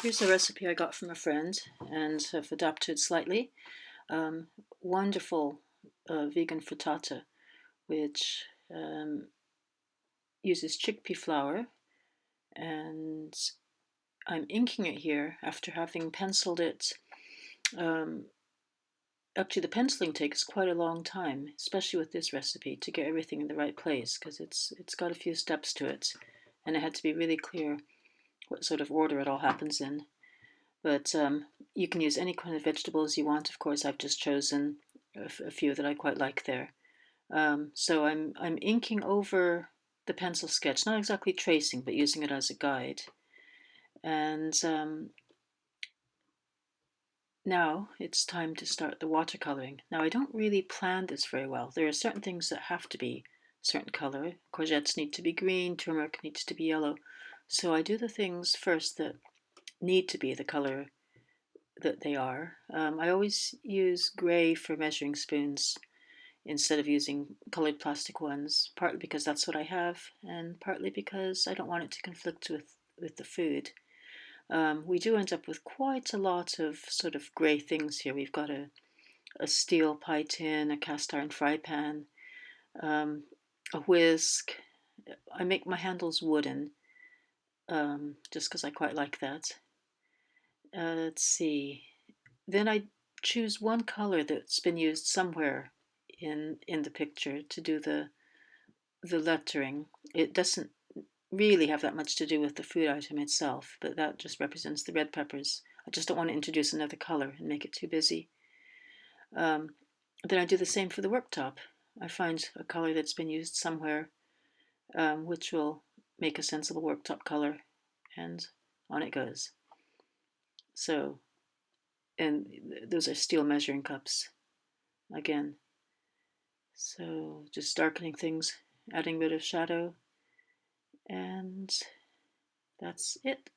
here's a recipe I got from a friend and have adapted slightly. Um, Wonderful vegan frittata, which uses chickpea flour, and I'm inking it here after having penciled it. Um, Actually, the penciling takes quite a long time, especially with this recipe, to get everything in the right place because it's got a few steps to it, and it had to be really clear what sort of order it all happens in. But you can use any kind of vegetables you want. Of course, I've just chosen a few that I quite like there. So I'm inking over the pencil sketch, not exactly tracing, but using it as a guide. And now it's time to start the watercoloring. Now I don't really plan this very well. There are certain things that have to be a certain color. Courgettes need to be green, turmeric needs to be yellow. So I do the things first that need to be the color that they are. I always use grey for measuring spoons instead of using coloured plastic ones, partly because that's what I have, and partly because I don't want it to conflict with the food. We do end up with quite a lot of sort of grey things here. We've got a steel pie tin, a cast iron fry pan, um, a whisk. I make my handles wooden, just because I quite like that. Let's see. Then I choose one color that's been used somewhere in the picture to do the lettering. It doesn't really have that much to do with the food item itself, but that just represents the red peppers. I just don't want to introduce another color and make it too busy. Um, then I do the same for the worktop. I find a color that's been used somewhere, which will make a sensible worktop color, and on it goes. So, and those are steel measuring cups again. So just darkening things, adding a bit of shadow, and that's it.